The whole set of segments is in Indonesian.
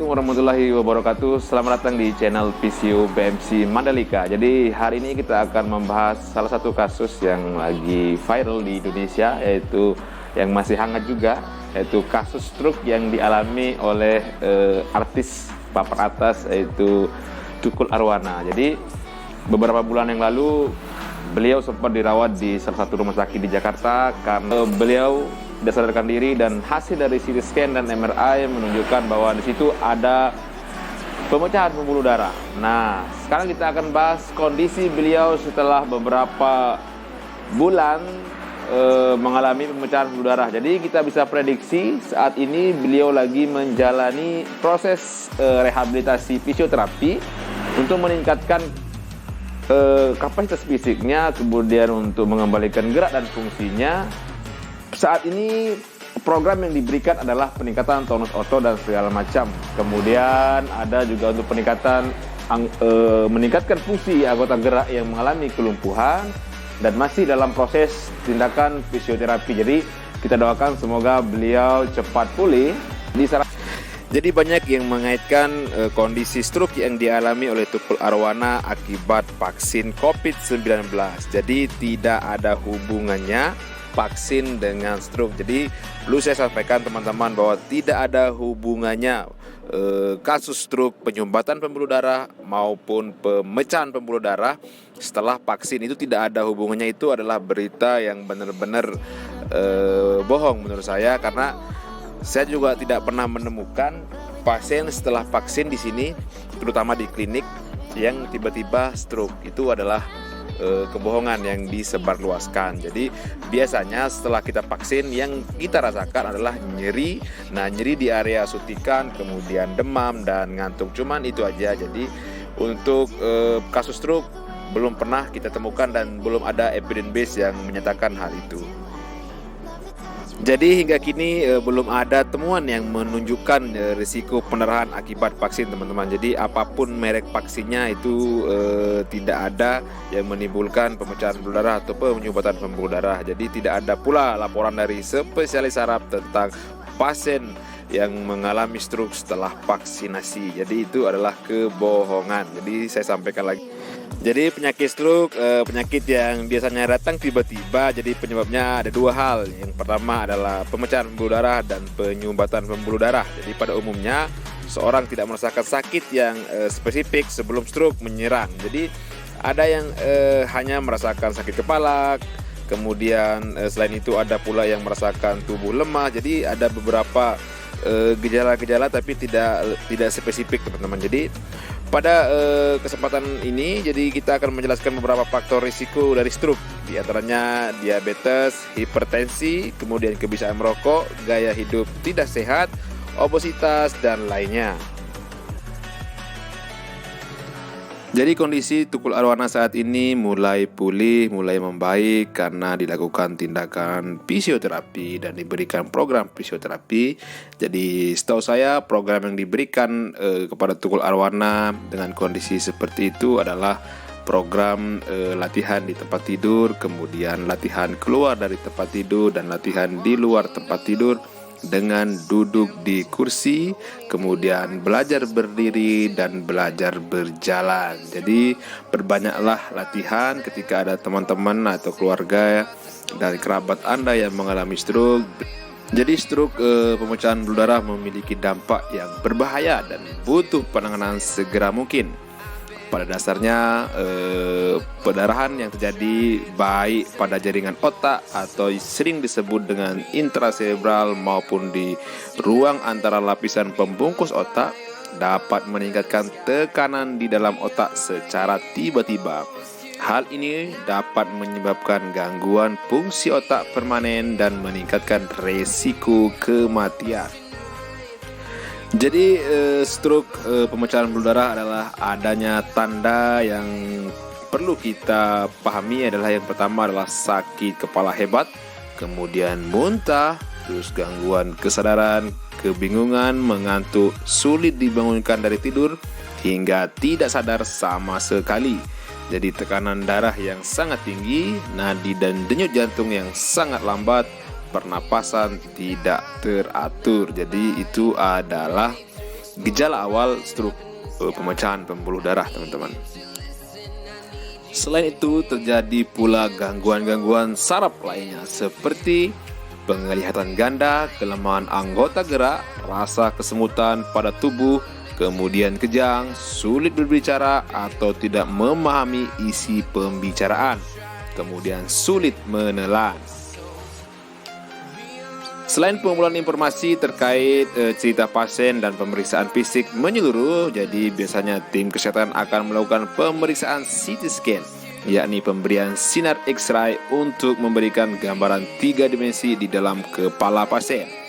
Assalamualaikum warahmatullahi wabarakatuh. Selamat datang di channel PCU BMC Mandalika. Jadi hari ini kita akan membahas salah satu kasus yang lagi viral di Indonesia, yaitu yang masih hangat juga, yaitu kasus stroke yang dialami oleh artis papan atas, yaitu Tukul Arwana. Jadi beberapa bulan yang lalu beliau sempat dirawat di salah satu rumah sakit di Jakarta karena beliau tidak sadarkan diri, dan hasil dari CT scan dan MRI menunjukkan bahwa di situ ada pemecahan pembuluh darah. Nah, sekarang kita akan bahas kondisi beliau setelah beberapa bulan mengalami pemecahan pembuluh darah. Jadi kita bisa prediksi saat ini beliau lagi menjalani proses rehabilitasi fisioterapi untuk meningkatkan kapasitas fisiknya, kemudian untuk mengembalikan gerak dan fungsinya. Saat ini program yang diberikan adalah peningkatan tonus otot dan segala macam. Kemudian ada juga untuk meningkatkan fungsi anggota gerak yang mengalami kelumpuhan dan masih dalam proses tindakan fisioterapi. Jadi kita doakan semoga beliau cepat pulih. Jadi banyak yang mengaitkan kondisi stroke yang dialami oleh Tukul Arwana akibat vaksin COVID-19. Jadi tidak ada hubungannya vaksin dengan stroke. Jadi perlu saya sampaikan teman-teman bahwa tidak ada hubungannya kasus stroke, penyumbatan pembuluh darah maupun pemecahan pembuluh darah setelah vaksin. Itu tidak ada hubungannya. Itu adalah berita yang benar-benar bohong menurut saya, karena saya juga tidak pernah menemukan pasien setelah vaksin di sini, terutama di klinik, yang tiba-tiba stroke. Itu adalah kebohongan yang disebarluaskan. Jadi biasanya setelah kita vaksin yang kita rasakan adalah nyeri. Nah, nyeri di area suntikan, kemudian demam dan ngantuk. Cuman itu aja. Jadi untuk kasus stroke belum pernah kita temukan dan belum ada evidence base yang menyatakan hal itu. Jadi hingga kini belum ada temuan yang menunjukkan risiko pendarahan akibat vaksin, teman-teman. Jadi apapun merek vaksinnya itu tidak ada yang menimbulkan pemecahan pembuluh darah atau penyumbatan pembuluh darah. Jadi tidak ada pula laporan dari spesialis saraf tentang pasien yang mengalami stroke setelah vaksinasi. Jadi itu adalah kebohongan. Jadi saya sampaikan lagi. Jadi penyakit stroke, penyakit yang biasanya datang tiba-tiba. Jadi penyebabnya ada dua hal. Yang pertama adalah pemecahan pembuluh darah dan penyumbatan pembuluh darah. Jadi pada umumnya seorang tidak merasakan sakit yang spesifik sebelum stroke menyerang. Jadi ada yang hanya merasakan sakit kepala. Kemudian selain itu ada pula yang merasakan tubuh lemah. Jadi ada beberapa gejala-gejala tapi tidak spesifik, teman-teman. Jadi pada kesempatan ini jadi kita akan menjelaskan beberapa faktor risiko dari stroke, di antaranya diabetes, hipertensi, kemudian kebiasaan merokok, gaya hidup tidak sehat, obesitas dan lainnya. Jadi kondisi Tukul Arwana saat ini mulai pulih, mulai membaik karena dilakukan tindakan fisioterapi dan diberikan program fisioterapi. Jadi setahu saya program yang diberikan kepada Tukul Arwana dengan kondisi seperti itu adalah program latihan di tempat tidur, kemudian latihan keluar dari tempat tidur dan latihan di luar tempat tidur dengan duduk di kursi, kemudian belajar berdiri dan belajar berjalan. Jadi perbanyaklah latihan ketika ada teman-teman atau keluarga dan kerabat Anda yang mengalami stroke. Jadi stroke, pemecahan pembuluh darah memiliki dampak yang berbahaya dan butuh penanganan segera mungkin. Pada dasarnya pendarahan yang terjadi baik pada jaringan otak atau sering disebut dengan intracerebral maupun di ruang antara lapisan pembungkus otak dapat meningkatkan tekanan di dalam otak secara tiba-tiba. Hal ini dapat menyebabkan gangguan fungsi otak permanen dan meningkatkan resiko kematian. Jadi stroke, pemecahan pembuluh darah adalah adanya tanda yang perlu kita pahami. Adalah yang pertama adalah sakit kepala hebat, kemudian muntah, terus gangguan kesadaran, kebingungan, mengantuk, sulit dibangunkan dari tidur, hingga tidak sadar sama sekali. Jadi tekanan darah yang sangat tinggi, nadi dan denyut jantung yang sangat lambat, pernapasan tidak teratur. Jadi itu adalah gejala awal stroke pemecahan pembuluh darah, teman-teman. Selain itu, terjadi pula gangguan-gangguan saraf lainnya seperti penglihatan ganda, kelemahan anggota gerak, rasa kesemutan pada tubuh, kemudian kejang, sulit berbicara atau tidak memahami isi pembicaraan, kemudian sulit menelan. Selain pengumpulan informasi terkait cerita pasien dan pemeriksaan fisik menyeluruh, jadi biasanya tim kesehatan akan melakukan pemeriksaan CT scan, yakni pemberian sinar X-ray untuk memberikan gambaran 3 dimensi di dalam kepala pasien.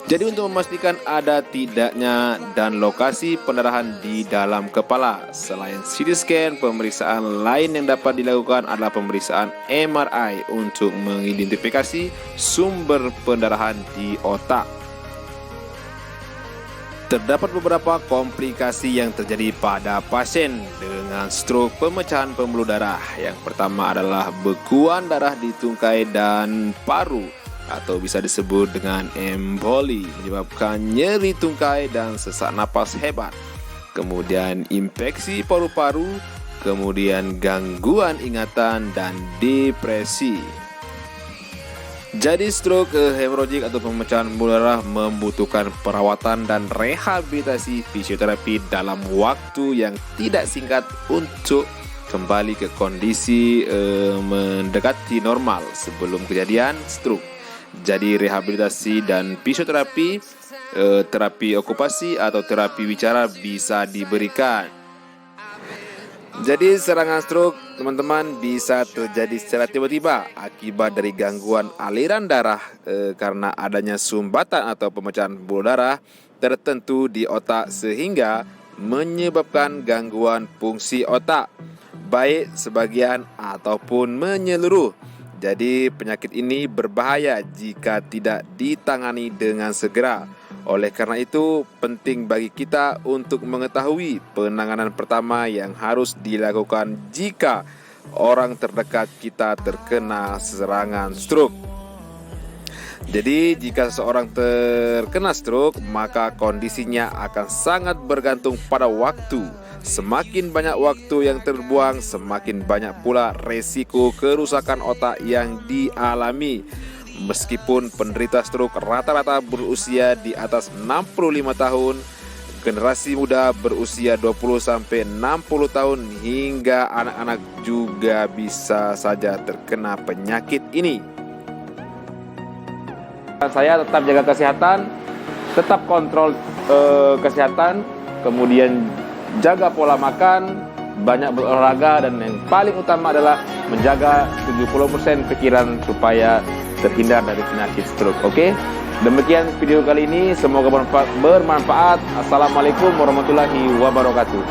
Jadi untuk memastikan ada tidaknya dan lokasi pendarahan di dalam kepala. Selain CT scan, pemeriksaan lain yang dapat dilakukan adalah pemeriksaan MRI untuk mengidentifikasi sumber pendarahan di otak. Terdapat beberapa komplikasi yang terjadi pada pasien dengan stroke pemecahan pembuluh darah. Yang pertama adalah bekuan darah di tungkai dan paru, atau bisa disebut dengan emboli, menyebabkan nyeri tungkai dan sesak napas hebat. Kemudian infeksi paru-paru, kemudian gangguan ingatan dan depresi. Jadi stroke hemorragik atau pemecahan pembuluh darah membutuhkan perawatan dan rehabilitasi fisioterapi dalam waktu yang tidak singkat untuk kembali ke kondisi mendekati normal sebelum kejadian stroke. Jadi rehabilitasi dan fisioterapi, terapi okupasi atau terapi bicara bisa diberikan. Jadi serangan stroke, teman-teman, bisa terjadi secara tiba-tiba akibat dari gangguan aliran darah karena adanya sumbatan atau pemecahan pembuluh darah tertentu di otak sehingga menyebabkan gangguan fungsi otak, baik sebagian ataupun menyeluruh. Jadi penyakit ini berbahaya jika tidak ditangani dengan segera. Oleh karena itu, penting bagi kita untuk mengetahui penanganan pertama yang harus dilakukan jika orang terdekat kita terkena serangan stroke. Jadi jika seseorang terkena stroke, maka kondisinya akan sangat bergantung pada waktu. Semakin banyak waktu yang terbuang, semakin banyak pula resiko kerusakan otak yang dialami. Meskipun penderita stroke rata-rata berusia di atas 65 tahun, generasi muda berusia 20-60 tahun hingga anak-anak juga bisa saja terkena penyakit ini. Saya tetap jaga kesehatan, tetap kontrol kesehatan, kemudian jaga pola makan, banyak berolahraga, dan yang paling utama adalah menjaga 70% pikiran supaya terhindar dari penyakit stroke. Oke? Demikian video kali ini, semoga bermanfaat. Assalamualaikum warahmatullahi wabarakatuh.